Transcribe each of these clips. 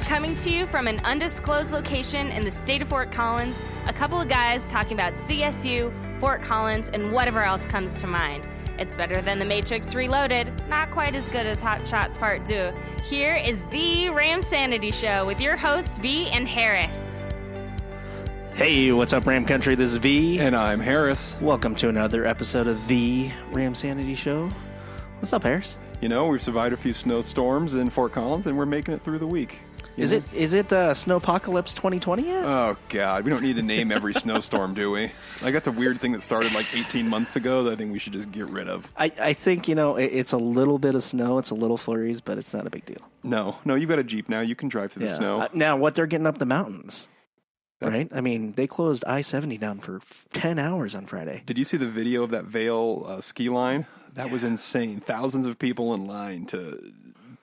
Coming to you from an undisclosed location in the state of Fort Collins, a couple of guys talking about CSU, Fort Collins, and whatever else comes to mind. It's better than The Matrix Reloaded, not quite as good as Hot Shots Part 2. Here is the Ramsanity Show with your hosts V and Harris. Hey, what's up, Ram Country? This is V. And I'm Harris. Welcome to another episode of the Ramsanity Show. What's up, Harris? You know, we've survived a few snowstorms in Fort Collins, and we're making it through the week. Is it Snowpocalypse 2020 yet? Oh, God. We don't need to name every snowstorm, do we? Like, that's a weird thing that started like 18 months ago that I think we should just get rid of. I think, it's a little bit of snow. It's a little flurries, but it's not a big deal. No, you've got a Jeep now. You can drive through the snow. Now, what they're getting up the mountains, right? I mean, they closed I-70 down for 10 hours on Friday. Did you see the video of that Vail ski line? That was insane. Thousands of people in line to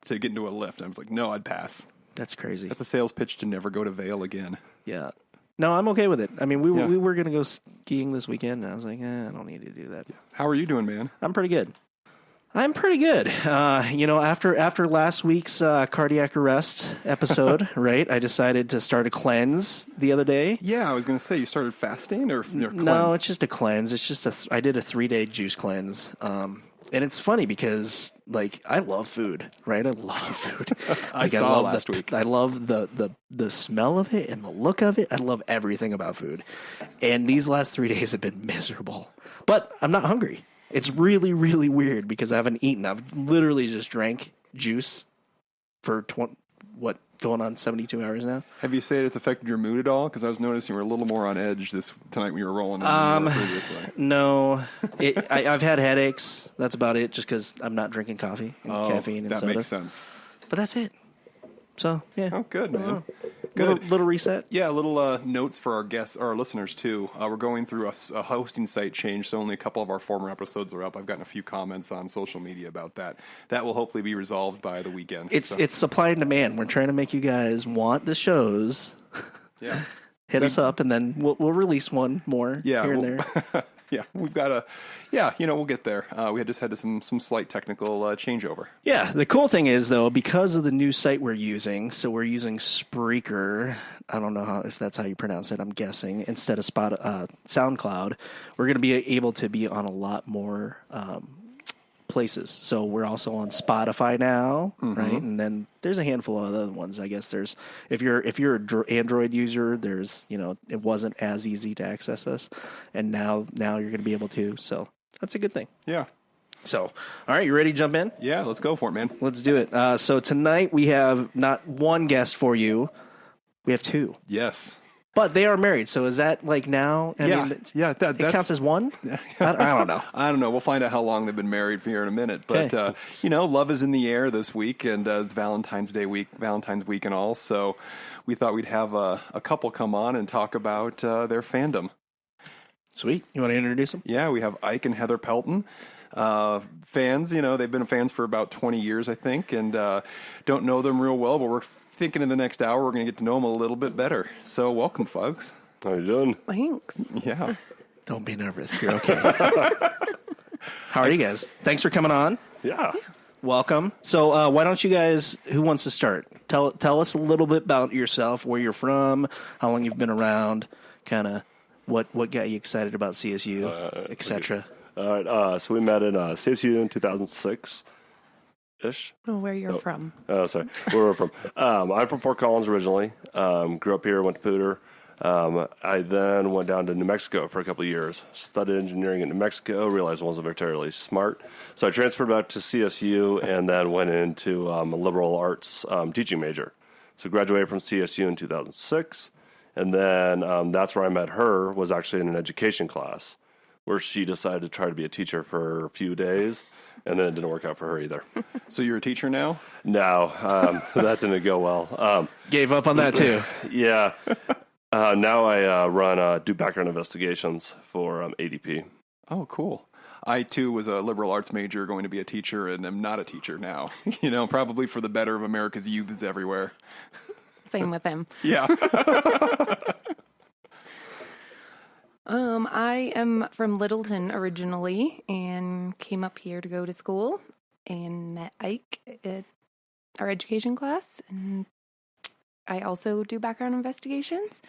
get into a lift. I was like, no, I'd pass. That's crazy. That's a sales pitch to never go to Vail again. Yeah. No, I'm okay with it. I mean, we were going to go skiing this weekend, and I was like, I don't need to do that. Yeah. How are you doing, man? I'm pretty good. After last week's cardiac arrest episode, right, I decided to start a cleanse the other day. Yeah, I was going to say, you started fasting or cleanse? No, it's just a cleanse. It's just I did a 3-day juice cleanse. And it's funny because, I love food, right? I love food. I saw last week. I love the smell of it and the look of it. I love everything about food. And these last 3 days have been miserable. But I'm not hungry. It's really, really weird because I haven't eaten. I've literally just drank juice for going on 72 hours now. Have you said it's affected your mood at all? Because I was noticing you were a little more on edge tonight when you were rolling. No, I've had headaches. That's about it. Just because I'm not drinking coffee and caffeine and soda. That makes sense. But that's it. So yeah. Oh, good, man. Good. Little reset. Yeah, little notes for our guests, our listeners too. We're going through a hosting site change, so only a couple of our former episodes are up. I've gotten a few comments on social media about that. That will hopefully be resolved by the weekend. It's supply and demand. We're trying to make you guys want the shows. Yeah. Hit us up, and then we'll release one more here and there. Yeah, we've got we'll get there. We had just had some slight technical changeover. Yeah, the cool thing is, though, because of the new site we're using, so we're using Spreaker, I don't know if that's how you pronounce it, I'm guessing, instead of SoundCloud, we're going to be able to be on a lot more places. So we're also on Spotify now, right? And then there's a handful of other ones. I guess there's if you're an Android user, there's it wasn't as easy to access us, and now you're going to be able to. So that's a good thing. Yeah. So, all right, you ready to jump in? Yeah, let's go for it, man. Let's do it. So tonight we have not one guest for you, we have two. Yes. But they are married, so is that now? I mean, that counts as one? I don't know. I don't know. We'll find out how long they've been married for here in a minute. But, love is in the air this week, and it's Valentine's week and all. So we thought we'd have a couple come on and talk about their fandom. Sweet. You want to introduce them? Yeah, we have Ike and Heather Pelton. Fans, they've been fans for about 20 years, I think, and don't know them real well, but we're thinking in the next hour we're going to get to know them a little bit better. So welcome, folks. How you doing? Thanks. Yeah. Don't be nervous. You're okay. How are you guys? Thanks for coming on. Yeah. Welcome. So why don't you guys, who wants to start? Tell us a little bit about yourself, where you're from, how long you've been around, kind of what got you excited about CSU, etc. All right. So we met in CSU in 2006. Oh, where you're from. Oh, sorry. Where we're from. I'm from Fort Collins originally. Grew up here, went to Pooter. I then went down to New Mexico for a couple of years. Studied engineering in New Mexico, realized I wasn't very smart. So I transferred back to CSU and then went into a liberal arts teaching major. So graduated from CSU in 2006. And then that's where I met her, was actually in an education class where she decided to try to be a teacher for a few days. And then it didn't work out for her either. So you're a teacher now? No, that didn't go well. Gave up on that too. Yeah. Now I do background investigations for ADP. Oh, cool. I, too, was a liberal arts major going to be a teacher, and I'm not a teacher now. Probably for the better of America's youths everywhere. Same with him. Yeah. I am from Littleton originally and came up here to go to school and met Ike at our education class and I also do background investigations.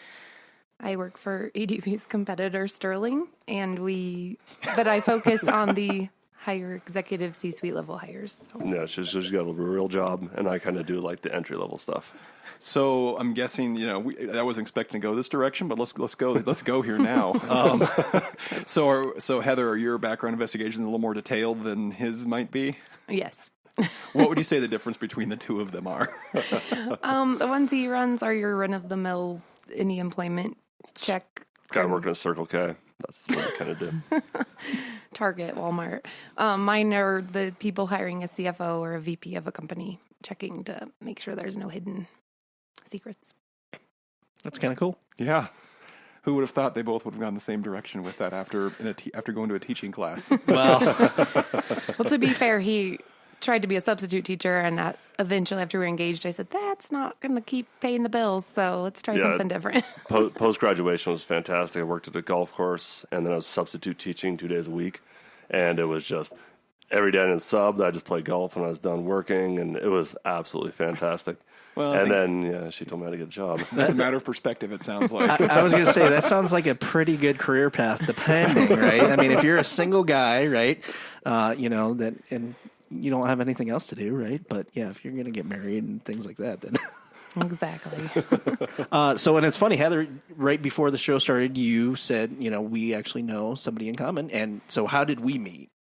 I work for ADV's competitor, Sterling, but I focus on the higher executive C-suite level hires. So. Yeah, she's got a real job, and I kind of do like the entry level stuff. So I'm guessing, I wasn't expecting to go this direction, but let's go here now. So Heather, are your background investigations a little more detailed than his might be? Yes. What would you say the difference between the two of them are? The ones he runs are your run-of-the-mill any employment check. Guy working at Circle K. That's what I kind of do. Target, Walmart. Mine are the people hiring a CFO or a VP of a company, checking to make sure there's no hidden secrets. That's kind of cool. Yeah. Who would have thought they both would have gone the same direction with that after going to a teaching class? Well, to be fair, he tried to be a substitute teacher, and eventually, after we were engaged, I said, that's not going to keep paying the bills, so let's try something different. Post-graduation was fantastic. I worked at a golf course, and then I was substitute teaching 2 days a week, and it was just every day I didn't sub. I just played golf when I was done working, and it was absolutely fantastic. Well, and then she told me how to get a job. That's a matter of perspective, it sounds like. I was going to say, that sounds like a pretty good career path, depending, right? I mean, if you're a single guy, right, and you don't have anything else to do, right? But yeah, if you're going to get married and things like that, then... Exactly. And it's funny, Heather, right before the show started, you said, we actually know somebody in common. And so how did we meet?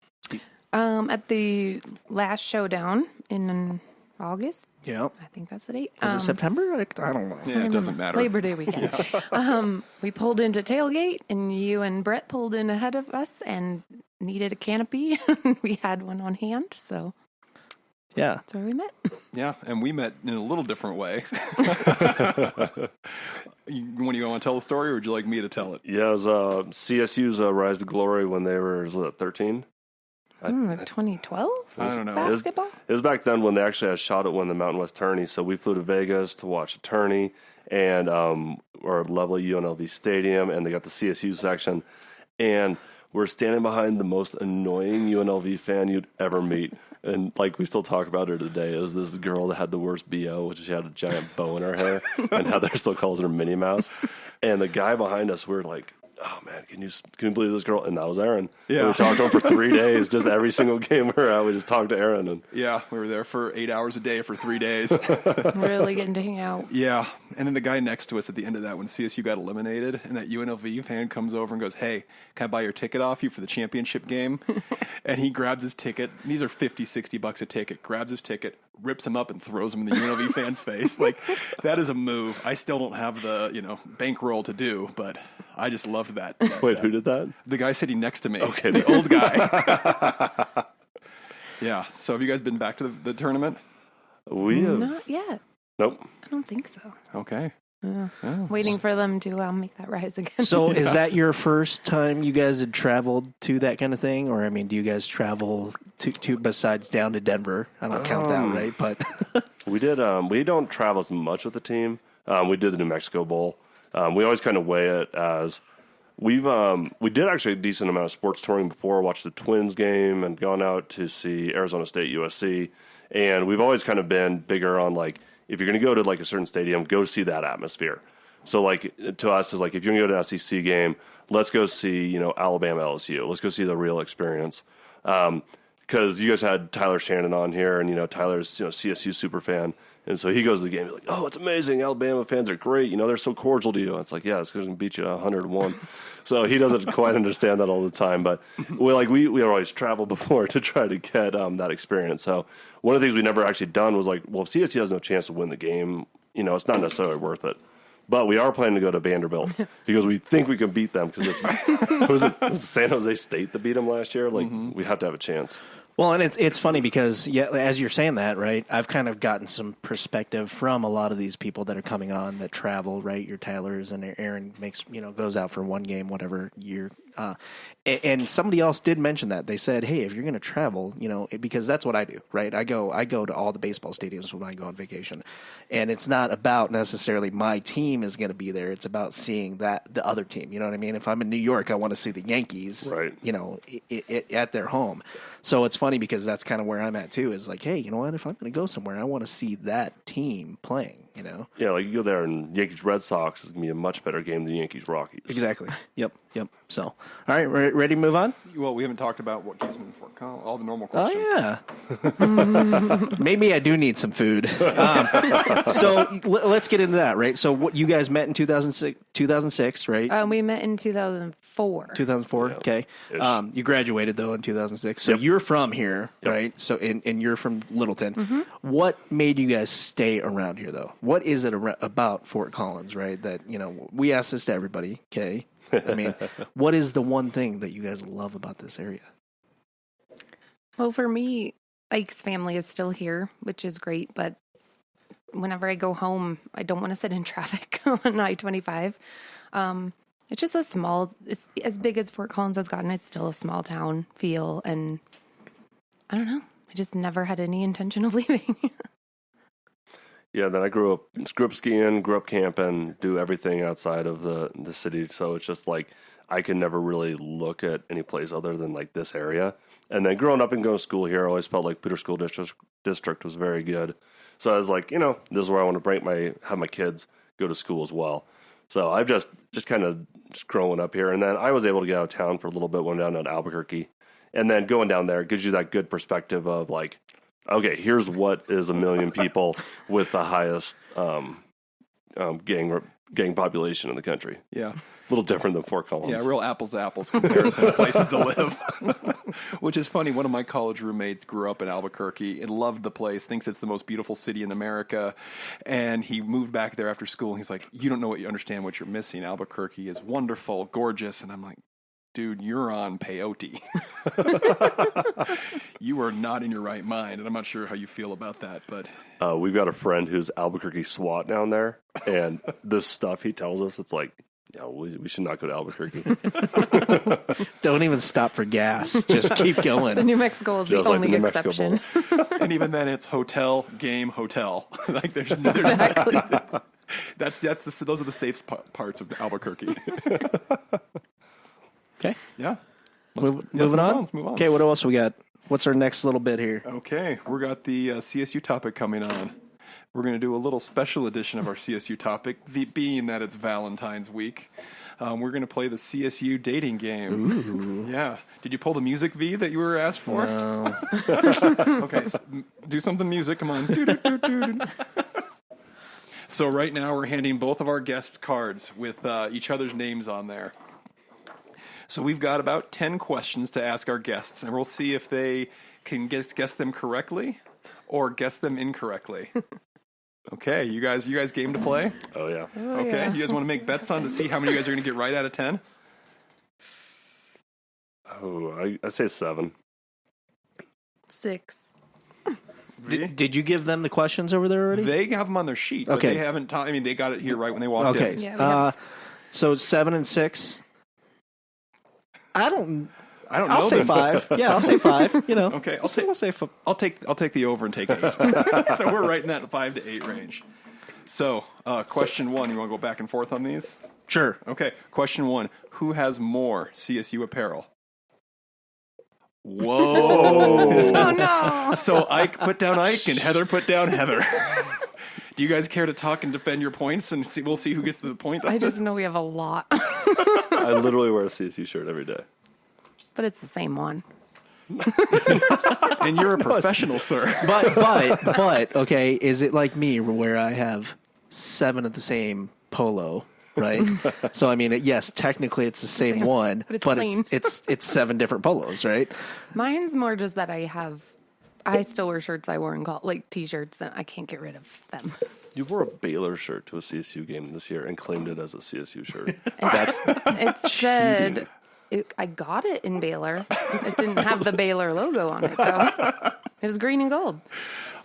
At the last showdown in August. Yeah. I think that's the date. Was it September? I don't know. Yeah, it doesn't matter. Labor Day weekend. We pulled into tailgate, and you and Brett pulled in ahead of us and needed a canopy. We had one on hand, so yeah, that's where we met. Yeah, and we met in a little different way. Want to tell the story, or would you like me to tell it? Yeah, it was CSU's Rise to Glory when they were 13. 2012? I don't know. Basketball? It was back then when they actually had a shot at winning the Mountain West tourney. So we flew to Vegas to watch the tourney, and our lovely UNLV stadium, and they got the CSU section, and we're standing behind the most annoying UNLV fan you'd ever meet. And like we still talk about her today. It was this girl that had the worst BO, which she had a giant bow in her hair, and Heather still calls her Minnie Mouse. And the guy behind us, we're like, oh man, can you believe this girl? And that was Aaron. Yeah. And we talked to him for 3 days. Just every single game we were at, we just talked to Aaron. And yeah, we were there for 8 hours a day for 3 days. Really getting to hang out. Yeah. And then the guy next to us at the end of that, when CSU got eliminated, and that UNLV fan comes over and goes, hey, can I buy your ticket off you for the championship game? And he grabs his ticket. These are $50-$60 a ticket. Grabs his ticket, rips him up, and throws him in the UNLV fan's face. Like, that is a move. I still don't have the, bankroll to do, but I just loved that. Wait, who did that? The guy sitting next to me. Okay. The old guy. Yeah. So have you guys been back to the tournament? We have. Not yet. Nope. I don't think so. Okay. Waiting for them to make that rise again. So is that your first time you guys had traveled to that kind of thing? Or, I mean, do you guys travel to besides down to Denver? I don't count that, right? But we did. We don't travel as much with the team. We did the New Mexico Bowl. We always kind of weigh it as we did actually a decent amount of sports touring before. Watched the Twins game and gone out to see Arizona State USC. And we've always kind of been bigger on like, if you're going to go to like a certain stadium, go see that atmosphere. So like to us is like, if you're going to go to an SEC game, let's go see, Alabama LSU. Let's go see the real experience. Because you guys had Tyler Shannon on here, and Tyler's CSU super fan, and so he goes to the game. He's like, "Oh, it's amazing! Alabama fans are great. They're so cordial to you." And it's like, "Yeah, it's going to beat you 101." So he doesn't quite understand that all the time, but we always travel before to try to get that experience. So one of the things we never actually done was like, well, if CSU has no chance to win the game, it's not necessarily worth it. But we are planning to go to Vanderbilt because we think we can beat them. Because was it San Jose State that beat them last year? Like, we have to have a chance. Well, and it's funny because, yeah, as you're saying that, right, I've kind of gotten some perspective from a lot of these people that are coming on that travel, right, your Tylers and Aaron makes, goes out for one game, whatever year. And somebody else did mention that. They said, hey, if you're going to travel, because that's what I do, right? I go to all the baseball stadiums when I go on vacation. And it's not about necessarily my team is going to be there. It's about seeing the other team. You know what I mean? If I'm in New York, I want to see the Yankees, right, at their home. So it's funny because that's kind of where I'm at too, is like, hey, you know what? If I'm going to go somewhere, I want to see that team playing. Yeah, like you go there and Yankees Red Sox is going to be a much better game than Yankees Rockies. Exactly. Yep. So, all right, ready to move on? Well, we haven't talked about what keeps them in Fort Collins, all the normal Oh, questions. yeah. Maybe I do need some food. So let's get into that, right? So what you guys met in 2006, right? We met in 2004. 2004, Yeah. okay. Ish. You graduated, though, in 2006. So you're from here, right? So and you're from Littleton. Mm-hmm. What made you guys stay around here, though? What is it about Fort Collins, right? That, we ask this to everybody, okay? I mean, what is the one thing that you guys love about this area? Well, for me, Ike's family is still here, which is great. But whenever I go home, I don't want to sit in traffic on I-25. It's just it's as big as Fort Collins has gotten. It's still a small town feel. And I don't know. I just never had any intention of leaving. Yeah, then I grew up skiing, grew up camping, do everything outside of the city. So it's just like I could never really look at any place other than like this area. And then growing up and going to school here, I always felt like Peter School District was very good. So I was like, this is where I want to have my kids go to school as well. So I've just kind of growing up here. And then I was able to get out of town for a little bit, went down to Albuquerque. And then going down there gives you that good perspective of like, okay, here's what is 1 million people with the highest gang population in the country. Yeah. A little different than Fort Collins. Yeah, real apples to apples comparison of places to live. Which is funny. One of my college roommates grew up in Albuquerque and loved the place, thinks it's the most beautiful city in America. And he moved back there after school. And he's like, you don't know what you understand what you're missing. Albuquerque is wonderful, gorgeous. And I'm like, dude, you're on peyote. You are not in your right mind. And I'm not sure how you feel about that, but we've got a friend who's Albuquerque SWAT down there. And this stuff he tells us, it's like, yeah, we should not go to Albuquerque. Don't even stop for gas. Just keep going. The New Mexico is the Just like the only New Mexico exception. and even then it's hotel, game, hotel. Like there's Exactly. those are the safe parts of Albuquerque. Okay. Yeah. Moving on? Let's move on. Okay, what else we got? What's our next little bit here? Okay, we got the CSU topic coming on. We're going to do a little special edition of our CSU topic, being that it's Valentine's week. We're going to play the CSU dating game. Ooh. Yeah. Did you pull the music V that you were asked for? No. Okay, do something music. Come on. So right now we're handing both of our guests cards with each other's names on there. So we've got about 10 questions to ask our guests, and we'll see if they can guess them correctly or guess them incorrectly. Okay, you guys game to play? Oh, yeah. Okay, yeah. you guys want to make bets on to see how many you guys are going to get right out of 10? Oh, I'd say 7. 6. Did you give them the questions over there already? They have them on their sheet, but Okay. they haven't taught. I mean, they got it here right when they walked Okay. in. Yeah, we have- So 7 and 6. I don't I'll know. say then. 5. Yeah, I'll say 5. Okay, We'll say 5. I'll take the over and take 8. So we're right in that 5 to 8 range. So, question 1. You want to go back and forth on these? Sure. Okay. Question 1. Who has more CSU apparel? Whoa. Oh, no. So Ike put down Ike and Heather put down Heather. Do you guys care to talk and defend your points and we'll see who gets the point? I just know we have a lot, I literally wear a CSU shirt every day. but it's the same one. And you're a professional, sir. But okay, is it like me where I have 7 of the same polo, right? So I mean, yes, technically it's the same one, but it's but clean. it's 7 different polos, right? Mine's more just that I still wear shirts I wore in college, like T-shirts, and I can't get rid of them. You wore a Baylor shirt to a CSU game this year and claimed it as a CSU shirt. It said I got it in Baylor. It didn't have the Baylor logo on it, though. It was green and gold.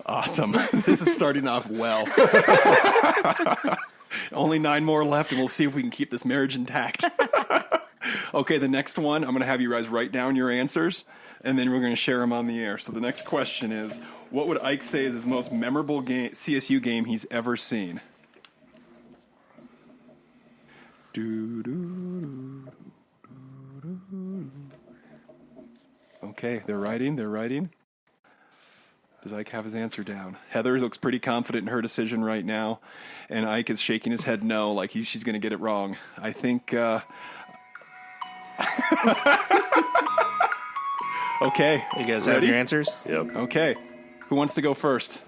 Awesome. This is starting off well. Only 9 more left, and we'll see if we can keep this marriage intact. Okay, the next one, I'm going to have you guys write down your answers, and then we're going to share them on the air. So the next question is, what would Ike say is his most memorable CSU game he's ever seen? Okay, they're writing. Does Ike have his answer down? Heather looks pretty confident in her decision right now, and Ike is shaking his head no, like she's going to get it wrong. I think... Okay. You guys ready? have your answers? Yep. Okay. Who wants to go first?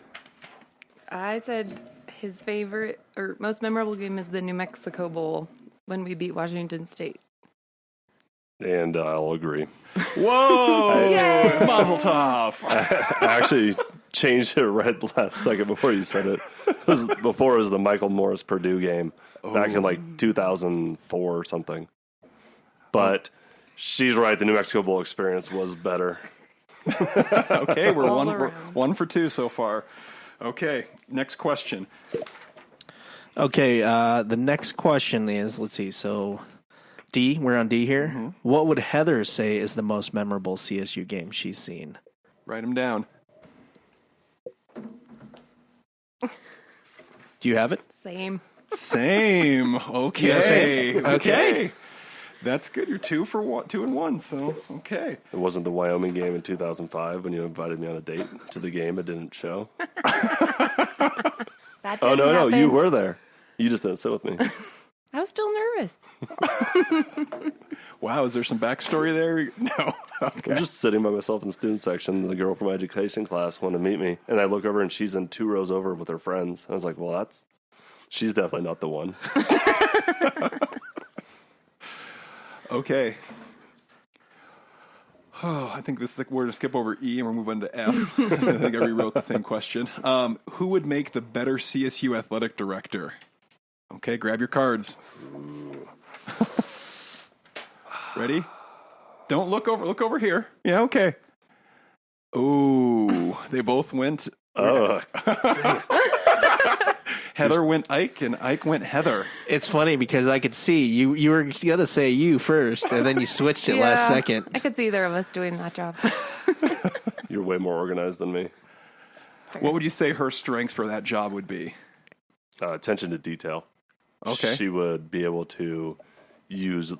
I said his favorite or most memorable game is the New Mexico Bowl when we beat Washington State. And I'll agree. Whoa! Mazel tov! I actually changed it right last second before you said it. Before it was the Michael Morris Purdue game back in like 2004 or something. But she's right. The New Mexico Bowl experience was better. Okay, we're All we're around. 1 for 2 so far. Okay, next question. Okay, the next question is, let's see, so D, we're on D here. Mm-hmm. What would Heather say is the most memorable CSU game she's seen? Write them down. Do you have it? Same. Same. Okay. Same? Okay. That's good. You're 2 and 1. So okay. It wasn't the Wyoming game in 2005 when you invited me on a date to the game. It didn't show. That Oh, didn't no, happen. you were there. You just didn't sit with me. I was still nervous. Wow. Is there some backstory there? No. Okay. I'm just sitting by myself in the student section. The girl from my education class wanted to meet me. And I look over and she's in 2 rows over with her friends. I was like, well, she's definitely not the one. Okay. Oh, I think we're going to skip over E and we're moving to F. I think I rewrote the same question. Who would make the better CSU athletic director? Okay, grab your cards. Ready? Don't look over. Look over here. Yeah, okay. Ooh, they both went. Oh, Heather went Ike, and Ike went Heather. It's funny because I could see you were going to say you first, and then you switched it last second. I could see either of us doing that job. you're way more organized than me. What would you say her strengths for that job would be? Attention to detail. Okay. She would be able to use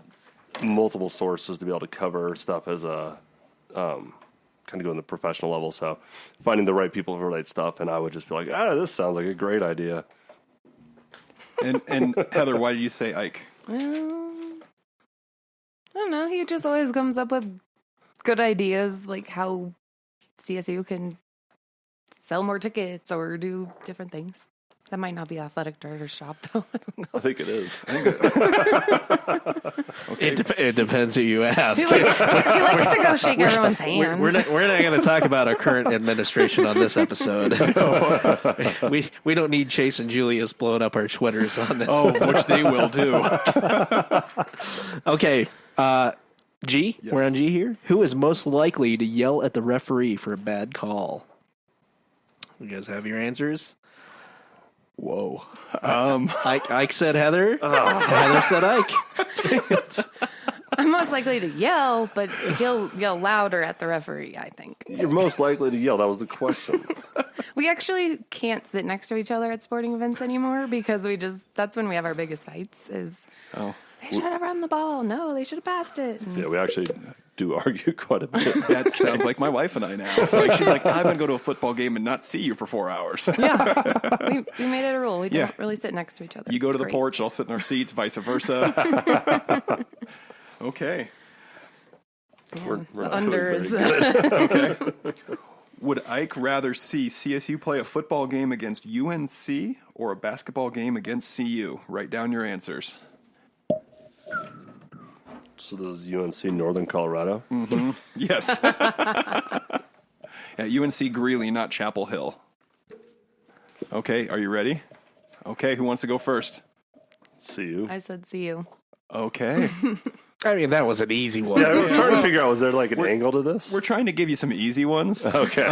multiple sources to be able to cover stuff as a kind of go in the professional level. So finding the right people for the right stuff, and I would just be like, this sounds like a great idea. And Heather, why did you say Ike? I don't know. He just always comes up with good ideas, like how CSU can sell more tickets or do different things. That might not be athletic director's job, though. I don't know. I think it is. Okay. It depends who you ask. He likes to go shake everyone's hand. We're not going to talk about our current administration on this episode. we don't need Chase and Julius blowing up our Twitters on this. Oh, which they will do. Okay, G. Yes. We're on G here. Who is most likely to yell at the referee for a bad call? You guys have your answers? Whoa. Ike said Heather. Heather said Ike. I'm most likely to yell, but he'll yell louder at the referee, I think. You're most likely to yell. That was the question. We actually can't sit next to each other at sporting events anymore because that's when we have our biggest fights is, they should have run the ball. No, they should have passed it. Yeah, we actually do argue quite a bit. That sounds like my wife and I now. Like she's like, I'm going to go to a football game and not see you for 4 hours. Yeah, we made it a rule. We Yeah. don't really sit next to each other. You go It's to the great. porch, I'll sit in our seats, vice versa. Okay. We're The not under doing very is good. Okay. Would Ike rather see CSU play a football game against UNC or a basketball game against CU? Write down your answers. So this is UNC Northern Colorado. Yes. Yeah, UNC Greeley, not Chapel Hill. Okay, are you ready? Okay, who wants to go first? See you. I said see you. Okay. I mean, that was an easy one. Yeah, we're trying to figure out, was there like an angle to this? We're trying to give you some easy ones. Okay.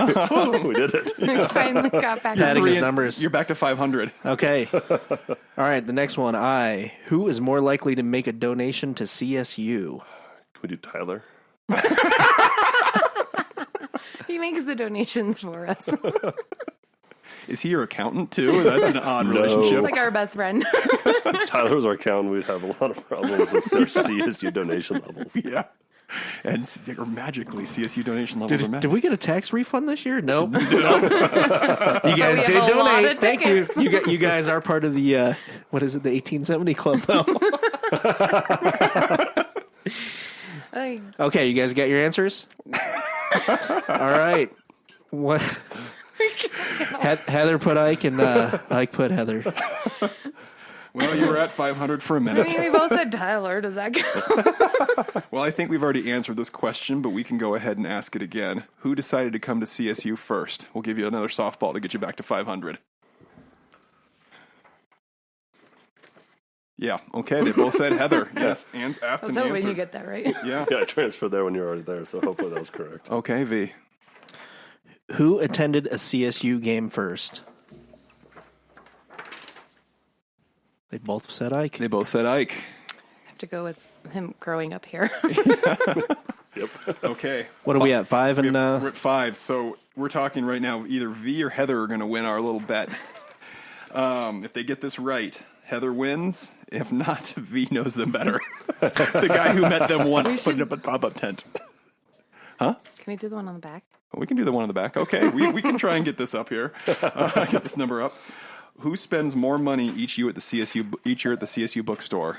We did it. Finally got back. Adding his Three- numbers. You're back to 500. Okay. All right, the next one. Who is more likely to make a donation to CSU? Can we do Tyler? He makes the donations for us. Is he your accountant too? That's an odd No. relationship. He's like our best friend. Tyler was our accountant. We'd have a lot of problems with their CSU donation levels. Yeah. And or magically, CSU donation levels are met. Did we get a tax refund this year? Nope. You guys We did have a lot donate. of Thank you. tickets. You guys are part of the what is it? The 1870 Club, though. Okay, you guys got your answers. All right. What? Heather put Ike, and Ike put Heather. Well, you were at 500 for a I minute. mean, we both said Tyler. Does that count? Well, I think we've already answered this question, but we can go ahead and ask it again. Who decided to come to CSU first? We'll give you another softball to get you back to 500. Yeah, okay, they both said Heather. Yes, and asked I was and hoping answered. you get that right. Yeah. Yeah, I transferred there when you were already there, so hopefully that was correct. Okay, V. Who attended a CSU game first? They both said Ike. They both said Ike. I have to go with him growing up here. Yep. Okay. What are we at? 5 and We're at 5, so we're talking right now. Either V or Heather are going to win our little bet. If they get this right, Heather wins. If not, V knows them better. The guy who met them once putting up a pop-up tent. Can we do the one on the back? We can do the one on the back. Okay, we can try and get this up here. Get this number up. Who spends more money each year at the CSU bookstore?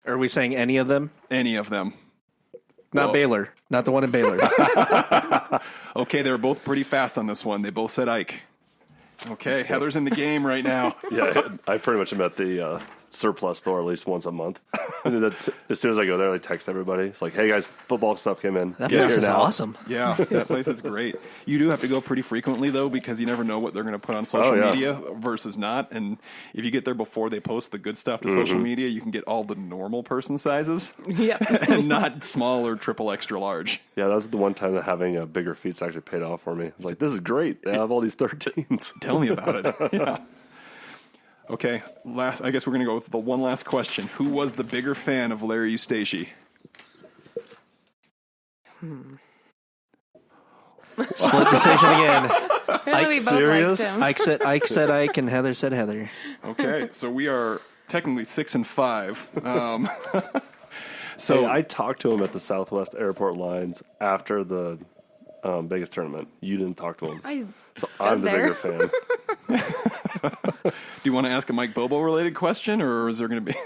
are we saying any of them? Any of them. Not Baylor. Not the one in Baylor. Okay, they were both pretty fast on this one. They both said Ike. Okay, Heather's in the game right now. Yeah, I pretty much am at the surplus store at least once a month. And as soon as I go there, I text everybody. It's like, hey guys, football stuff came in. That Get place here is now. awesome. Yeah, that place is great. You do have to go pretty frequently, though, because you never know what they're going to put on social media versus not. And if you get there before they post the good stuff to social media, you can get all the normal person sizes Yep. and not small or triple extra large. Yeah, that was the one time that having a bigger feet's actually paid off for me. I was like, this is great. They have all these 13s. Tell me about it. Yeah. Okay, I guess we're going to go with the one last question. Who was the bigger fan of Larry Eustache? Split decision again. Really, we both Serious? liked him. Ike said Ike, and Heather said Heather. Okay, so we are technically 6 and 5. So I talked to him at the Southwest Airport Lines after the Vegas tournament. You didn't talk to him. I So stood I'm the there. bigger fan. Do you want to ask a Mike Bobo related question, or is there going to be...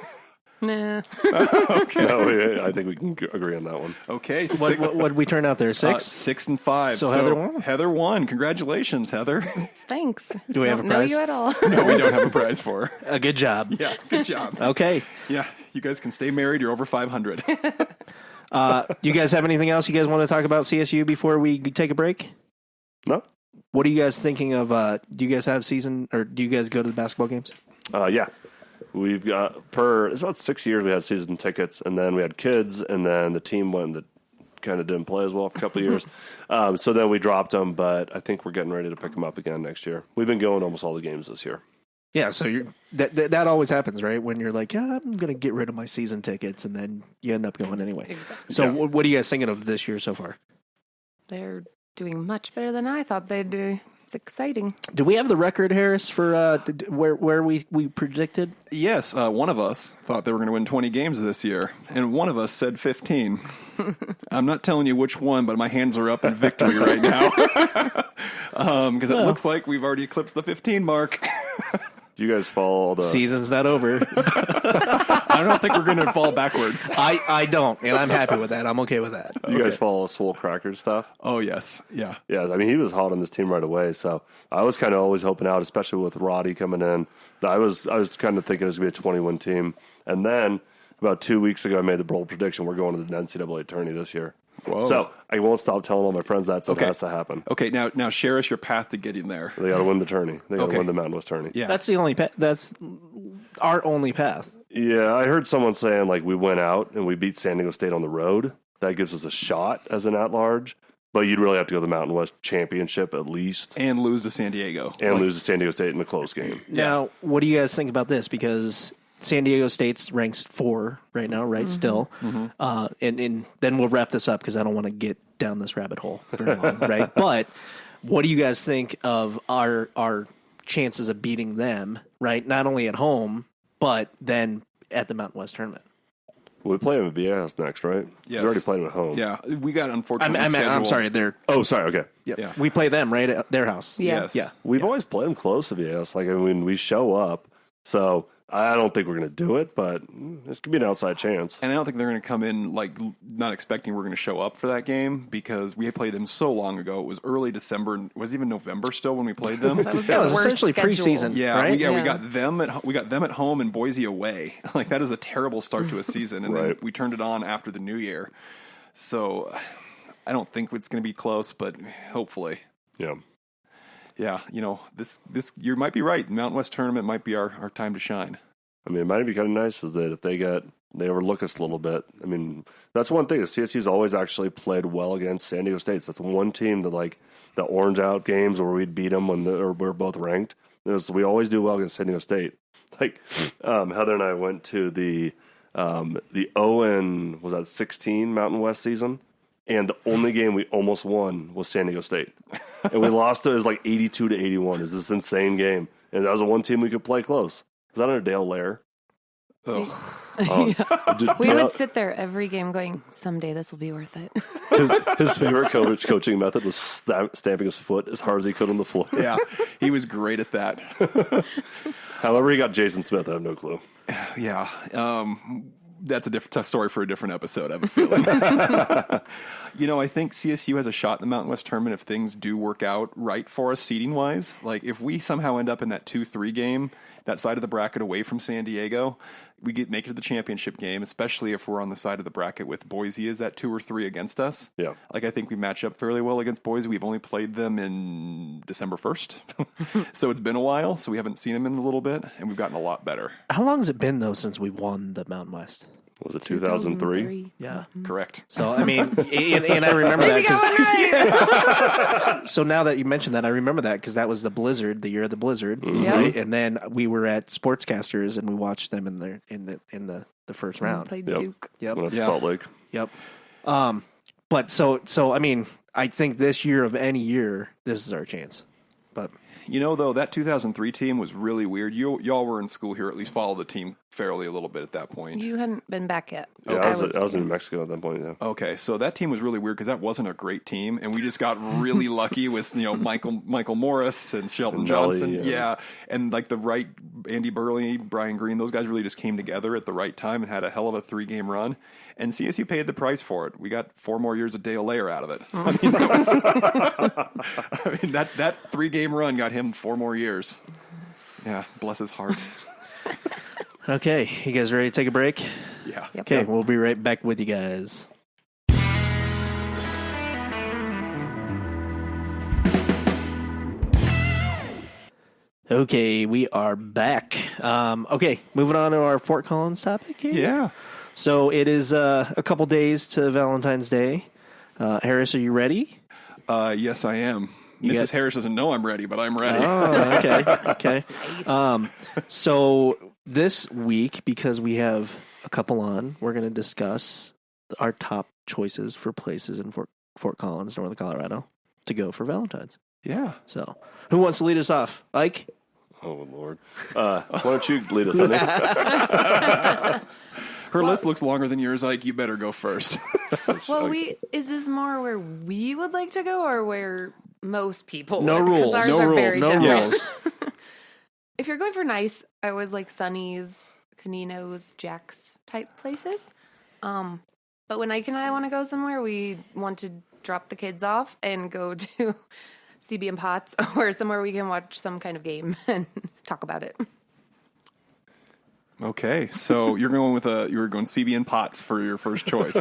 Nah. No, I think we can agree on that one. Okay, What did we turn out there? 6? 6 and 5. So Heather won? Heather won. Congratulations, Heather. Thanks. Do we have a Don't know prize? you at all. No, we don't have a prize for her. A good job. Yeah, good job. Okay. Yeah, you guys can stay married. You're over 500. You guys have anything else you guys want to talk about CSU before we take a break? No? What are you guys thinking of? Do you guys have season, or do you guys go to the basketball games? Yeah. We've got, it's about 6 years we had season tickets, and then we had kids, and then the team went that kind of didn't play as well for a couple of years. So then we dropped them, but I think we're getting ready to pick them up again next year. We've been going almost all the games this year. Yeah, so that always happens, right? When you're like, yeah, I'm going to get rid of my season tickets, and then you end up going anyway. Exactly. So what are you guys thinking of this year so far? They're doing much better than I thought they'd do. It's exciting. Do we have the record, Harris, for where we predicted? Yes, one of us thought they were going to win 20 games this year, and one of us said 15. I'm not telling you which one, but my hands are up in victory right now. Because it looks like we've already eclipsed the 15 mark. Do you guys follow all the... Season's not over. I don't think we're going to fall backwards. I don't, and I'm happy with that. I'm okay with that. You guys follow Swole Crackers stuff? Oh, yes. Yeah. Yeah, I mean, he was hot on this team right away, so I was kind of always hoping out, especially with Roddy coming in. I was kind of thinking it was going to be a 20-win team. And then about 2 weeks ago, I made the bold prediction we're going to the NCAA tourney this year. Whoa. So I won't stop telling all my friends that, so it has to happen. Okay, now share us your path to getting there. They got to win the tourney. They got to Okay. win the Mountain West tourney. Yeah. That's the only that's our only path. Yeah, I heard someone saying, like, we went out and we beat San Diego State on the road. That gives us a shot as an at-large. But you'd really have to go to the Mountain West Championship at least. And lose to San Diego. And lose to San Diego State in a close game. Now, what do you guys think about this? Because San Diego State's ranks 4 right now, right? Still, and then we'll wrap this up because I don't want to get down this rabbit hole very long, right? But what do you guys think of our chances of beating them, right? Not only at home, but then at the Mountain West tournament. We play them at BS next, right? Yes. We already played them at home. Yeah, we got unfortunately. I'm sorry. They're Oh, sorry. Okay. Yeah. we play them right at their house. Yeah. Yes. Yeah. We've always played them close to BS. Like, I mean, we show up. So I don't think we're going to do it, but this could be an outside chance. And I don't think they're going to come in like not expecting we're going to show up for that game because we played them so long ago. It was early December. It was even November still when we played them. That was Yeah, it the was worst essentially schedule. preseason. Yeah, right? we got them at home and Boise away. Like that is a terrible start to a season, and then Right. we turned it on after the new year. So I don't think it's going to be close, but hopefully, Yeah. yeah. This you might be right. Mountain West tournament might be our time to shine. I mean, it might be kind of nice is that if they overlook us a little bit. I mean, that's one thing. CSU's always actually played well against San Diego State. So that's one team that like the orange out games where we'd beat them when we're both ranked. We always do well against San Diego State. Like Heather and I went to the Owen was that 16 Mountain West season, and the only game we almost won was San Diego State, and we lost it. It was like 82-81. It's this insane game, and that was the one teim we could play close. Is that under Dale Lair? We would sit there every game going, someday this will be worth it. His favorite coaching method was stamping his foot as hard as he could on the floor. Yeah, he was great at that. However, he got Jason Smith. I have no clue. Yeah, that's a tough story for a different episode, I have a feeling. I think CSU has a shot in the Mountain West tournament if things do work out right for us seeding-wise. Like, if we somehow end up in that 2-3 game, that side of the bracket away from San Diego, we make it to the championship game, especially if we're on the side of the bracket with Boise is that 2 or 3 against us. Yeah. Like, I think we match up fairly well against Boise. We've only played them in December 1st. So it's been a while, so we haven't seen them in a little bit, and we've gotten a lot better. How long has it been though since we won the Mountain West? Was it 2003? Yeah. Correct. So I mean, and I remember that We got one right. So now that you mentioned that, I remember that because that was the blizzard, the year of the blizzard, right? And then we were at Sportscasters and we watched them in the first round. Played Yep. Duke. Yep. Well, that's Yeah. Salt Lake. Yep. But so I mean, I think this year of any year, this is our chance. But Though, that 2003 team was really weird. Y'all were in school here, at least follow the team fairly a little bit at that point. You hadn't been back yet. Yeah, I was in New Mexico at that point. Yeah. Okay, so that team was really weird because that wasn't a great team, and we just got really lucky with Michael Morris and Shelton And Johnson, Melly, and like the right Andy Burley, Brian Green. Those guys really just came together at the right time and had a hell of a 3-game run. And CSU paid the price for it. We got 4 more years of Dale Lair out of it. I mean, that 3-game run got him 4 more years. Yeah, bless his heart. okay, you guys ready to take a break? Yeah. Yep. Okay, we'll be right back with you guys. Okay, we are back. Okay, moving on to our Fort Collins topic here. Yeah. So it is a couple days to Valentine's Day. Harris, are you ready? Yes, I am. Mrs. Harris doesn't know I'm ready, but I'm ready. Oh, okay. So this week, because we have a couple on, we're going to discuss our top choices for places in Fort Collins, Northern Colorado, to go for Valentine's. Yeah. So, who wants to lead us off? Ike? Oh, Lord. Why don't you lead us in it? Her list looks longer than yours, Ike. You better go first. Well, is this more where we would like to go or where most people No would? Because rules. ours No are rules. very No different. rules. If you're going for nice, I always like Sunny's, Canino's, Jack's type places. But when Ike and I want to go somewhere, we want to drop the kids off and go to CB and Potts or somewhere we can watch some kind of game and talk about it. Okay, so you're going CB and Potts for your first choice.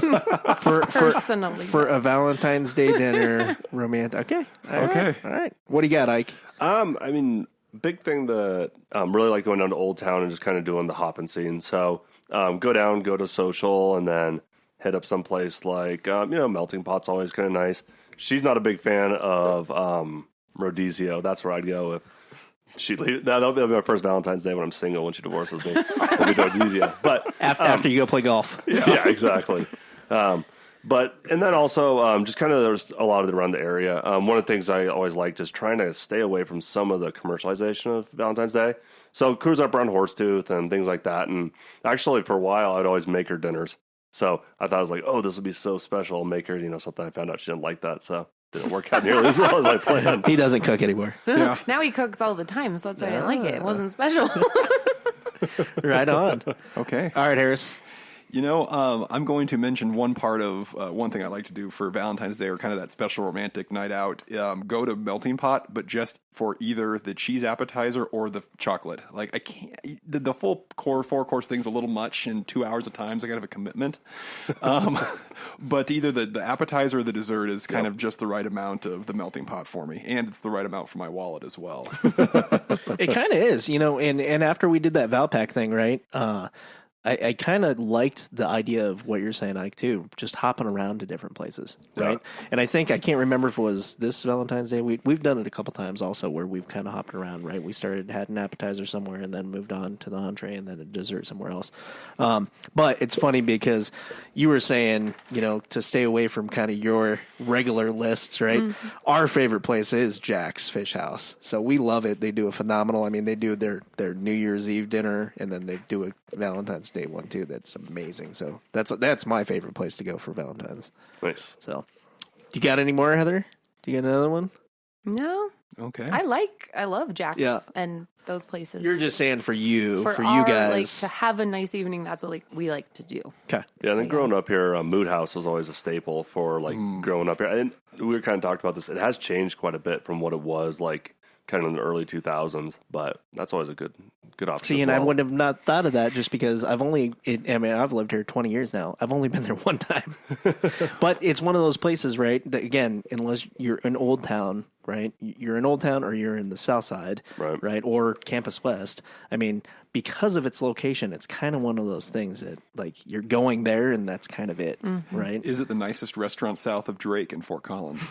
Personally. For a Valentine's Day dinner, romantic. Okay. Okay. All right. What do you got, Ike? I mean, big thing that really like going down to Old Town and just kind of doing the hopping scene. So go down, go to Social, and then hit up someplace like, Melting Pot's always kind of nice. She's not a big fan of Rodizio. That's where I'd go if she leaves. That'll be my first Valentine's Day when I'm single when she divorces me. It'll be Rodizio. But After you go play golf. yeah, exactly. And then also just kind of there's a lot of it around the area. One of the things I always liked is trying to stay away from some of the commercialization of Valentine's Day. So cruise up around Horsetooth and things like that. And actually, for a while, I'd always make her dinners. So I thought I was like, oh, this would be so special. I'll make her, something. I found out she didn't like that. So it didn't work out nearly as well as I planned. He doesn't cook anymore. Yeah. Now he cooks all the time, so that's why I didn't like it. It wasn't special. Right on. Okay. All right, Harris. I'm going to mention one part of one thing I like to do for Valentine's Day or kind of that special romantic night out. Go to Melting Pot, but just for either the cheese appetizer or the chocolate. Like I can't, the full four course thing's a little much in 2 hours of times. I gotta have a commitment. But either the appetizer or the dessert is kind of just the right amount of the Melting Pot for me, and it's the right amount for my wallet as well. It kind of is, and after we did that Valpak thing, right? I kind of liked the idea of what you're saying, Ike, too, just hopping around to different places, right? Yeah. And I can't remember if it was this Valentine's Day. We've done it a couple times also where we've kind of hopped around, right? We had an appetizer somewhere and then moved on to the entree and then a dessert somewhere else. But it's funny because you were saying, to stay away from kind of your regular lists, right? Mm-hmm. Our favorite place is Jack's Fish House. So we love it. They do a phenomenal, they do their New Year's Eve dinner and then they do a Valentine's Day one too. That's amazing. So that's my favorite place to go for Valentine's. Nice. So, you got any more, Heather? Do you got another one? No. Okay. I love Jack's and those places. You're just saying for you our, guys to have a nice evening. That's what we like to do. Okay. Yeah, and then growing up here, Mood House was always a staple for growing up here. And we were kind of talked about this. It has changed quite a bit from what it was like kind of in the early 2000s, but that's always a good option. See, and I would have not thought of that just because I've lived here 20 years now. I've only been there one time. But it's one of those places, right, that, again, unless you're in Old Town, right? You're in Old Town or you're in the South Side, right? Or Campus West. Because of its location, it's kind of one of those things that, you're going there and that's kind of it, right? Is it the nicest restaurant south of Drake in Fort Collins?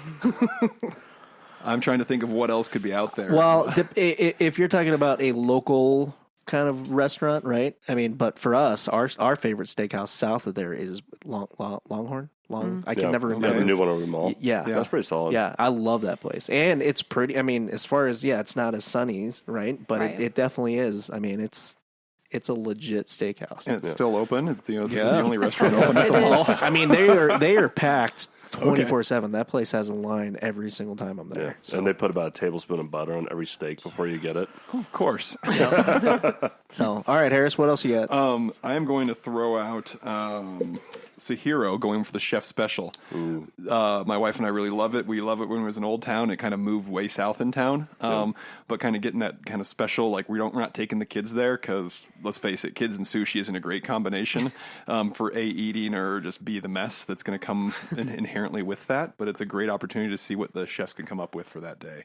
I'm trying to think of what else could be out there. Well, if you're talking about a local kind of restaurant, right? But for us, our favorite steakhouse south of there is Longhorn. I can never remember. Yeah, the new one over the mall. Yeah. That's pretty solid. Yeah, I love that place. And it's pretty, as far as, it's not as Sunny's, right? But it definitely is. It's a legit steakhouse. And it's still open. It's the only restaurant open at the mall. They are packed 24/7. That place has a line every single time I'm there. Yeah. So. And they put about a tablespoon of butter on every steak before you get it. Oh, of course. So, all right, Harris, what else you got? I am going to throw out Sahiro going for the chef special. My wife and I really love it. We love it when it was in Old Town. It kind of moved way south in town. But kind of getting that kind of special, we're not taking the kids there because, let's face it, kids and sushi isn't a great combination for eating or just B, the mess that's going to come inherently with that. But it's a great opportunity to see what the chefs can come up with for that day.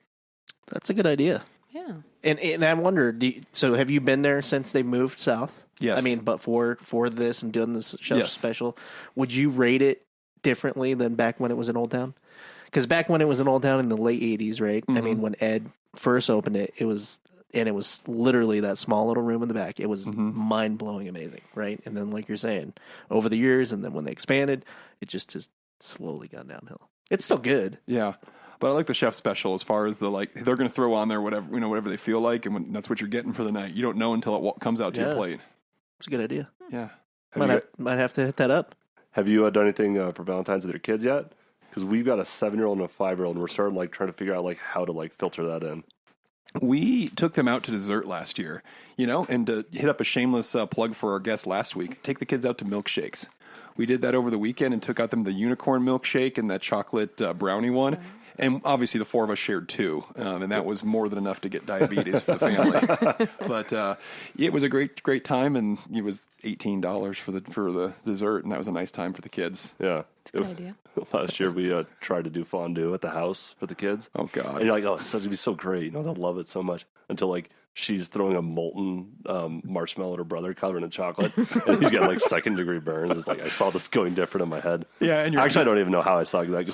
That's a good idea. Yeah. And I wonder, so have you been there since they moved south? Yes. But for this and doing this chef special, would you rate it differently than back when it was in Old Town? Because back when it was in Old Town in the late 80s, right? Mm-hmm. When Ed first opened it, it was literally that small little room in the back. It was mind-blowing amazing, right? And then, like you're saying, over the years, and then when they expanded, it just has slowly gone downhill. It's still good. Yeah. But I like the chef special as far as they're going to throw on there whatever they feel like, and that's what you're getting for the night. You don't know until it comes out to your plate. It's a good idea. Yeah. Might have to hit that up. Have you done anything for Valentine's with your kids yet? Because we've got a 7-year-old and a 5-year-old, and we're starting trying to figure out how to filter that in. We took them out to dessert last year, and to hit up a shameless plug for our guests last week, take the kids out to milkshakes. We did that over the weekend and took out them the unicorn milkshake and that chocolate brownie one. And obviously the four of us shared two, and that was more than enough to get diabetes for the family. But it was a great time, and it was $18 for the dessert, and that was a nice time for the kids. Yeah. It's a good idea. Last year we tried to do fondue at the house for the kids. Oh, God. And you're like, it's going to be so great. They'll love it so much. Until she's throwing a molten marshmallow at her brother covered in chocolate, and he's got second-degree burns. It's I saw this going different in my head. Yeah, and actually I don't even know how I saw that going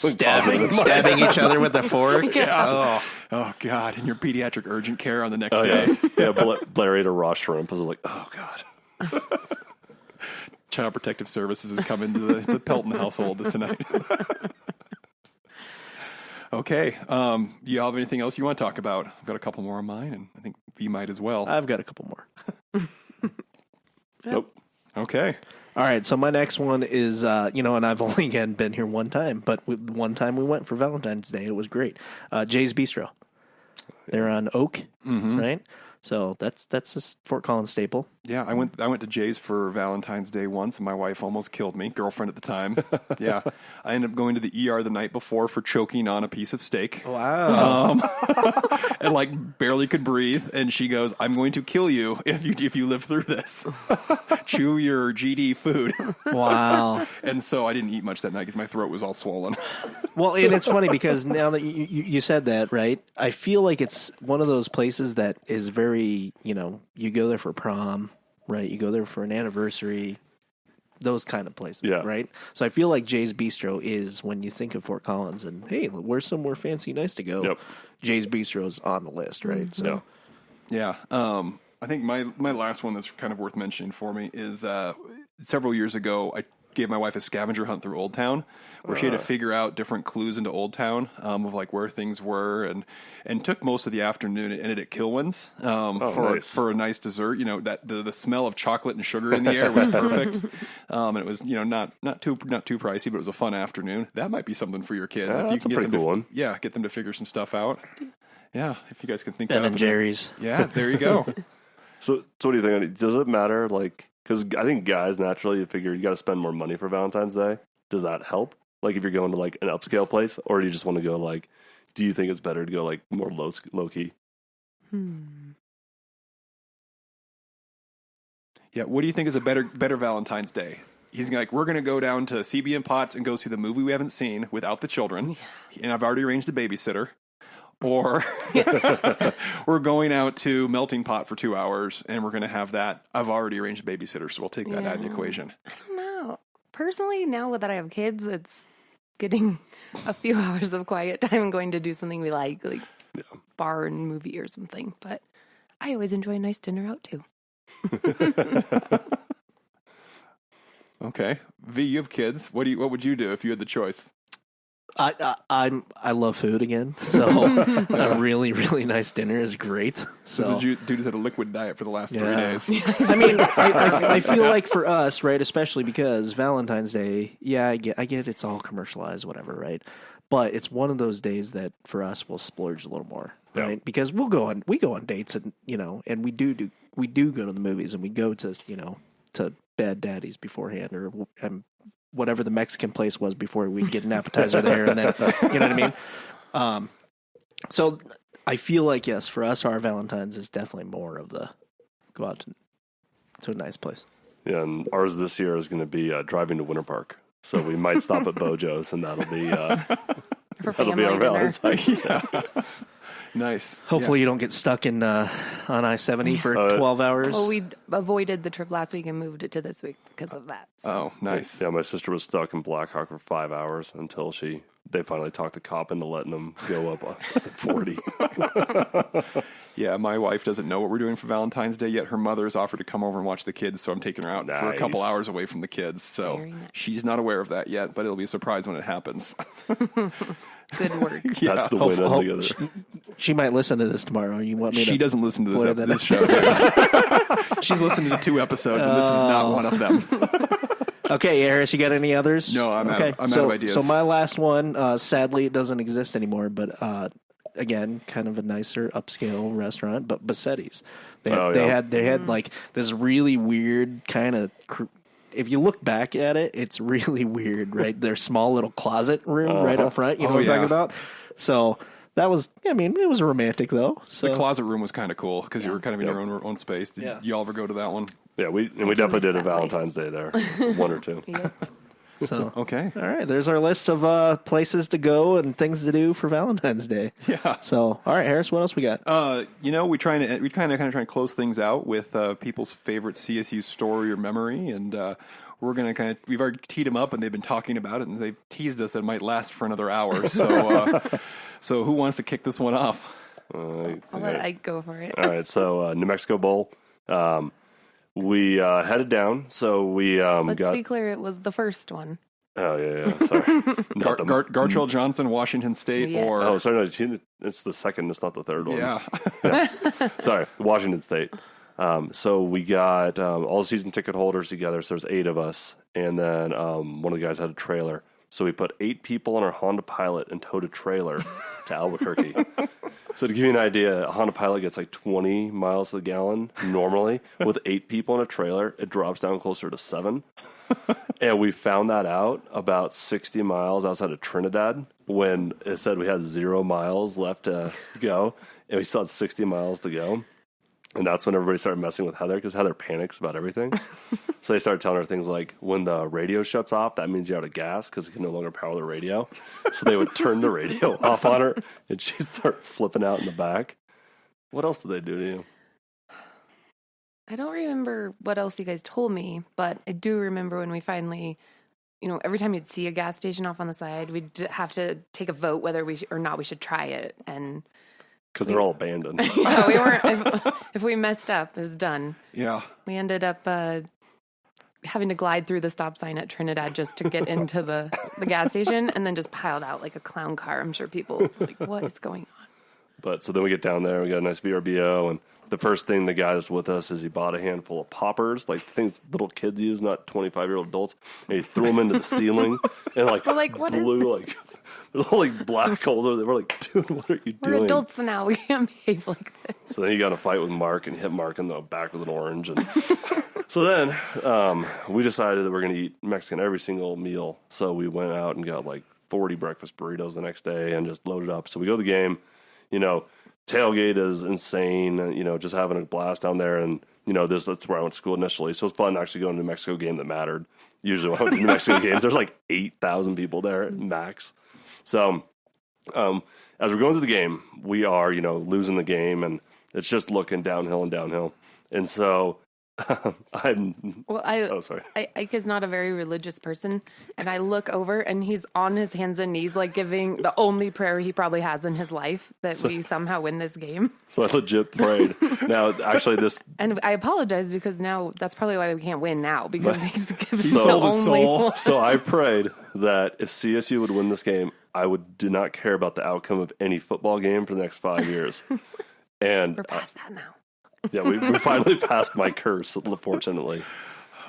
stabbing each other with a fork. Yeah. Oh God! And your pediatric urgent care on the next day. Yeah, Blair ate a raw shrimp. I was like, oh God. Child Protective Services has come into the Pelton household tonight. Okay. You have anything else you want to talk about? I've got a couple more of mine, and I think you might as well. I've got a couple more. Nope. Okay. All right, so my next one is, and I've only again been here one time, but one time we went for Valentine's Day. It was great. Jay's Bistro. They're on Oak, right? So that's a Fort Collins staple. Yeah, I went to Jay's for Valentine's Day once, and my wife almost killed me, girlfriend at the time. Yeah, I ended up going to the ER the night before for choking on a piece of steak. Wow. And like barely could breathe, and she goes, "I'm going to kill you if you live through this. Chew your GD food." Wow. And so I didn't eat much that night because my throat was all swollen. Well, and it's funny because now that you said that, right? I feel like it's one of those places that is very, you go there for prom, right? You go there for an anniversary, those kind of places, right? So I feel like Jay's Bistro is, when you think of Fort Collins and, hey, where's somewhere fancy nice to go? Yep. Jay's Bistro's on the list, right? So, yeah. I think my last one that's kind of worth mentioning for me is several years ago, I gave my wife a scavenger hunt through Old Town where she had to figure out different clues into Old Town of like where things were, and took most of the afternoon. It ended at Kilwin's for a nice dessert. That the smell of chocolate and sugar in the air was perfect. And it was not too pricey, but it was a fun afternoon. That might be something for your kids. Yeah, if you that's can a pretty cool one. Yeah, get them to figure some stuff out. Yeah, if you guys can think Ben that and up. Jerry's. Yeah, there you go. So what do you think? Does it matter? Like, because I think guys naturally figure you got to spend more money for Valentine's Day. Does that help? Like if you're going to like an upscale place, or do you just want to go like? Do you think it's better to go like more low key? Yeah, what do you think is a better Valentine's Day? He's like, we're going to go down to CB and Potts and go see the movie we haven't seen without the children, and I've already arranged a babysitter. Or we're going out to Melting Pot for 2 hours, and we're going to have that. I've already arranged a babysitter, so we'll take that out of the equation. I don't know. Personally, now that I have kids, it's getting a few hours of quiet time and going to do something we like bar and movie or something. But I always enjoy a nice dinner out, too. Okay. V, you have kids. What would you do if you had the choice? I love food again, so a really, really nice dinner is great. So Dude has had a liquid diet for the last 3 days. I mean, I feel like for us, right, especially because Valentine's Day, I get it's all commercialized, whatever, right? But it's one of those days that for us we'll splurge a little more, right? Because we go on dates and and we do go to the movies and we go to to Bad Daddy's beforehand or whatever the Mexican place was before we get an appetizer there, and then you know what I mean. So I feel like yes, for us, our Valentine's is definitely more of the go out to a nice place. Yeah, and ours this year is going to be driving to Winter Park, so we might stop at Bojo's, and that'll be our Valentine's Day. Nice. Hopefully you don't get stuck in on I-70 for 12 hours. Well, we avoided the trip last week and moved it to this week because of that. So. Oh, nice. Yeah, my sister was stuck in Blackhawk for 5 hours until they finally talked the cop into letting them go up on 40. Yeah, my wife doesn't know what we're doing for Valentine's Day yet. Her mother has offered to come over and watch the kids, so I'm taking her out for a couple hours away from the kids. So nice. She's not aware of that yet, but it'll be a surprise when it happens. Good work. Yeah. That's the win together. She might listen to this tomorrow. You want me to? She doesn't listen to this show. She's listened to 2 episodes, and this is not one of them. Okay, Harris, you got any others? No, I'm out of ideas. So my last one, sadly, it doesn't exist anymore, but again, kind of a nicer upscale restaurant, but Bassetti's. They had like this really weird kind of. If you look back at it, it's really weird, right? Their small little closet room right up front. You know what I'm talking about? So that was, it was romantic though. So the closet room was kind of cool because you were kind of in your own space. Did you all ever go to that one? Yeah, we definitely did a Valentine's Day there, 1 or 2. Yep. So okay, all right. There's our list of places to go and things to do for Valentine's Day. Yeah. So all right, Harris, what else we got? We kind of try and close things out with people's favorite CSU story or memory, and we're gonna we've already teed them up, and they've been talking about it, and they've teased us that it might last for another hour. So, so who wants to kick this one off? I'll let Ike go for it. All right. So New Mexico Bowl. We headed down, so we Let's be clear, it was the first one. Oh, yeah, sorry. Gartrell Johnson, Washington State, or... Oh, sorry, no, it's the second, it's not the third one. Yeah. Yeah. Sorry, Washington State. So we got all the season ticket holders together. So there's 8 of us. And then one of the guys had a trailer. So we put 8 people on our Honda Pilot and towed a trailer to Albuquerque. So to give you an idea, a Honda Pilot gets like 20 miles to the gallon normally. With 8 people in a trailer, it drops down closer to 7. And we found that out about 60 miles outside of Trinidad when it said we had 0 miles left to go. And we still had 60 miles to go. And that's when everybody started messing with Heather because Heather panics about everything. So they started telling her things like, when the radio shuts off, that means you're out of gas because you can no longer power the radio. So they would turn the radio off on her and she'd start flipping out in the back. What else did they do to you? I don't remember what else you guys told me, but I do remember when we finally, every time you'd see a gas station off on the side, we'd have to take a vote whether we or not we should try it. And because they're all abandoned. Yeah, we weren't. If we messed up, it was done. Yeah. We ended up having to glide through the stop sign at Trinidad just to get into the gas station, and then just piled out like a clown car. I'm sure people were like, what is going on? But so then we get down there, we got a nice VRBO, and the first thing the guy that's with us is he bought a handful of poppers, like things little kids use, not 25-year-old adults, and he threw them into the ceiling and We're like, what blew like little like black holes over there. We're like, dude, what are you doing? We're adults now. We can't behave like this. So then he got in a fight with Mark and hit Mark in the back with an orange. And so then we decided that we're going to eat Mexican every single meal. So we went out and got like 40 breakfast burritos the next day and just loaded up. So we go to the game, tailgate is insane, just having a blast down there. And, that's where I went to school initially. So it's fun actually going to a New Mexico game that mattered. Usually when I went to New Mexico games, there's like 8,000 people there max. So as we're going through the game, we are, losing the game, and it's just looking downhill and downhill. And so sorry. Ike is not a very religious person, and I look over, and he's on his hands and knees, like giving the only prayer he probably has in his life that we somehow win this game. So I legit prayed. Now, actually, and I apologize because now that's probably why we can't win now because he's giving sold the his only soul. one. So I prayed that if CSU would win this game, I do not care about the outcome of any football game for the next 5 years. And We're past that now. Yeah, we finally passed my curse, fortunately.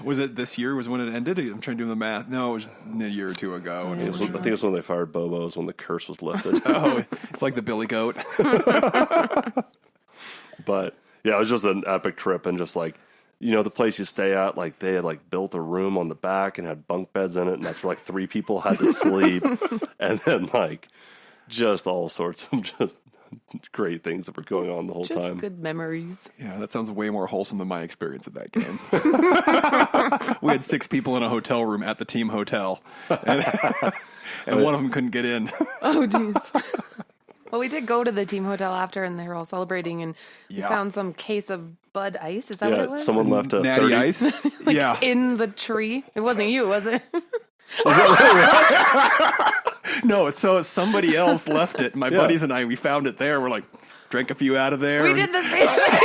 Was it this year was when it ended? I'm trying to do the math. No, it was a year or two ago. I think it's when they fired Bobo's when the curse was lifted. Oh, it's like the Billy Goat. But yeah, it was just an epic trip, and just like, the place you stay at, like they had like built a room on the back and had bunk beds in it, and that's where like 3 people had to sleep, and then like just all sorts of just great things that were going on the whole Just time. good memories. Yeah, that sounds way more wholesome than my experience at that game. We had 6 people in a hotel room at the team hotel, and one of them couldn't get in. Oh, jeez. Well, we did go to the team hotel after, and they were all celebrating, and we found some case of Bud Ice. Is that what it was? Someone left a Natty 30 Ice. Yeah. In the tree. It wasn't you, was it? No, so somebody else left it. My buddies and I, we found it there. We're like, drank a few out of there. We did the same thing.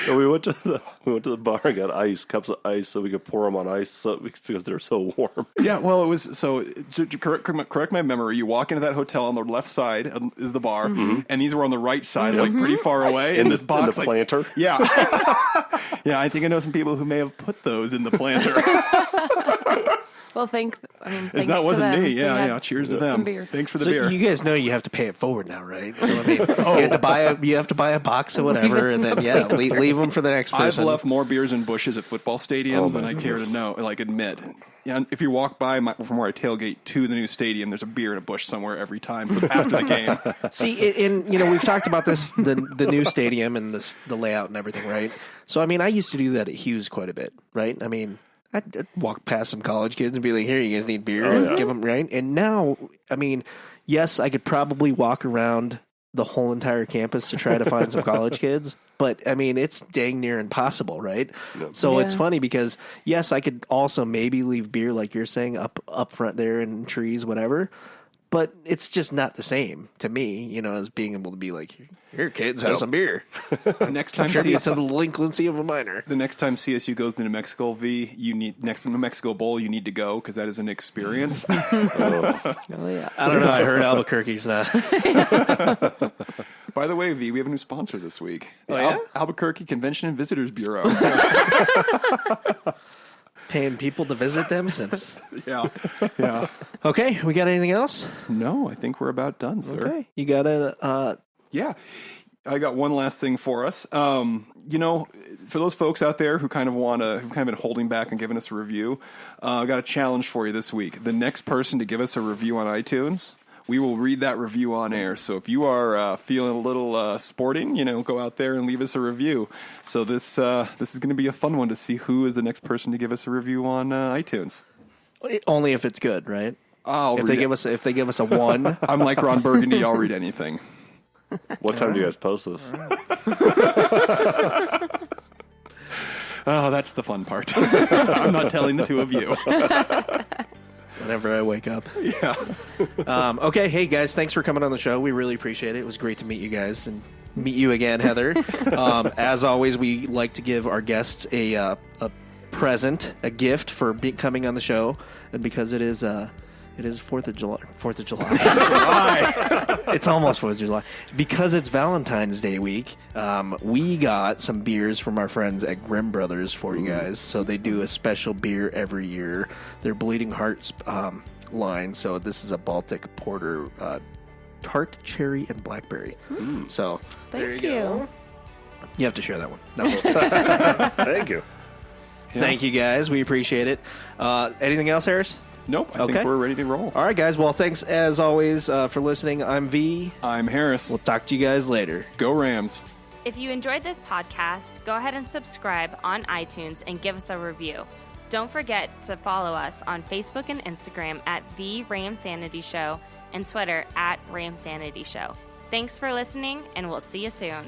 And we went to the bar and got cups of ice, so we could pour them on ice because they're so warm. Yeah, well, it was so. To correct my memory, you walk into that hotel on the left side is the bar, and these were on the right side, like pretty far away. In this box, in the planter. Yeah, yeah. I think I know some people who may have put those in the planter. Well, thanks that to wasn't them. me. We Yeah, had yeah. Cheers to some them. beer. Thanks for the So beer. you guys know you have to pay it forward now, right? So I mean, you have to buy a box or whatever, and then leave them for the next person. I've left more beers in bushes at football stadiums than I care to admit. Yeah, and if you walk by from where I tailgate to the new stadium, there's a beer in a bush somewhere every time after the game. See, we've talked about this, the new stadium and the layout and everything, right? So I mean, I used to do that at Hughes quite a bit, right? I mean, I'd walk past some college kids and be like, "Here, you guys need beer?" And give them, right? And now, I mean, yes, I could probably walk around the whole entire campus to try to find some college kids, but I mean, it's dang near impossible, right? Yep. So it's funny because yes, I could also maybe leave beer, like you're saying, up front there in trees, whatever. But it's just not the same to me, as being able to be like, "Here, kids, have some beer." Next time CSU to the delinquency of a minor. The next time CSU goes to New Mexico, next to New Mexico Bowl, you need to go because that is an experience. Oh yeah. I don't know. I heard Albuquerque's not. By the way, V, we have a new sponsor this week. The Oh, yeah? Albuquerque Convention and Visitors Bureau. Paying people to visit them since. Yeah. Okay, we got anything else? No, I think we're about done, sir. Okay, you got a. Yeah. I got one last thing for us. For those folks out there who've kind of been holding back and giving us a review, I got a challenge for you this week. The next person to give us a review on iTunes, we will read that review on air. So if you are feeling a little sporting, go out there and leave us a review. So this is going to be a fun one to see who is the next person to give us a review on iTunes. Only if it's good, right? If They give us a 1. I'm like Ron Burgundy. I'll read anything. What time do you guys post this? Oh, that's the fun part. I'm not telling the two of you. Whenever I wake up. Yeah. Okay, hey guys, thanks for coming on the show. We really appreciate it. It was great to meet you guys and meet you again, Heather. As always, we like to give our guests a present, a gift for coming on the show, and because it is 4th of July. 4th of July. It's almost 4th of July. Because it's Valentine's Day week, we got some beers from our friends at Grimm Brothers for you guys. So they do a special beer every year. Their Bleeding Hearts line. So this is a Baltic Porter, tart, cherry, and blackberry. So there you go. You have to share that one. Thank you. Yeah. Thank you, guys. We appreciate it. Anything else, Harris? Nope. I think we're ready to roll. All right, guys. Well, thanks as always for listening. I'm V. I'm Harris. We'll talk to you guys later. Go Rams. If you enjoyed this podcast, go ahead and subscribe on iTunes and give us a review. Don't forget to follow us on Facebook and Instagram at The Ramsanity Show and Twitter at Ramsanity Show. Thanks for listening, and we'll see you soon.